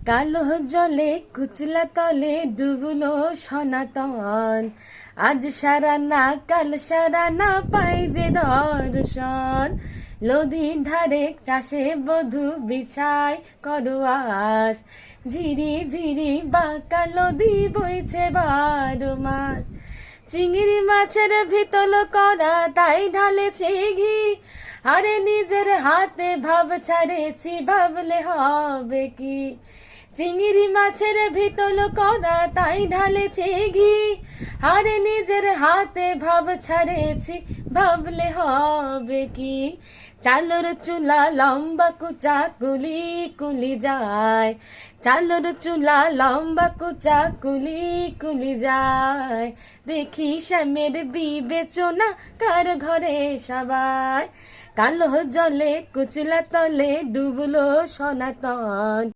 কালো জলে কুচলা তলে ডুবলো সনাতন। আজ সারা না কাল সারা না পাই যে দর্শন। নদীর ধারে চাষে বধূ বিছাই করোয়াস। ঝিরি ঝিরি বাঁকা নদী বইছে 12 মাস। চিংড়ি মাছের ভিতল করা তাই ঢালেছি ঘি। আরে নিজের হাতে ভাব ছাড়েছি ভাবলে হবে কি। চিংড়ি মাছের ভিতল করা তাই ঢালেছি ঘি। আরে নিজের হাতে ভাব ছাড়েছি ভাবলে হবে কি। চালর চুলা লম্বা কুচা কুলি কুলি যায়। চালর চুলা লম্বা কুচা কুলি কুলি যায়। দেখি শ্যামের বিবেচনা কার ঘরে সবাই। কালো জলে কুচলা তলে ডুবলো সনাতন।